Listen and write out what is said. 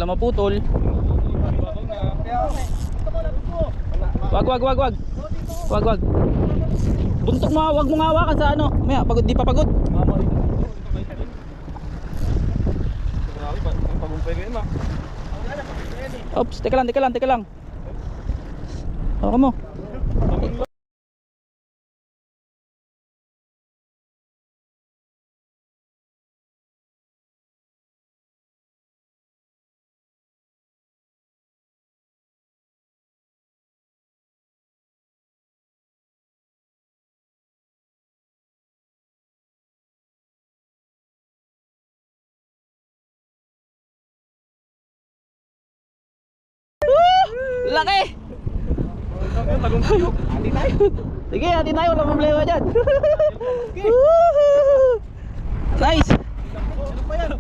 lang maputol. Wag. Buntok mo, wag mo hawakan sa ano. Maya, pagod, di pa pagod. Oops, teka lang. Hawakan mo. Laki! Sige, hati tayo, wala problema dyan. Nice! Ano pa yan?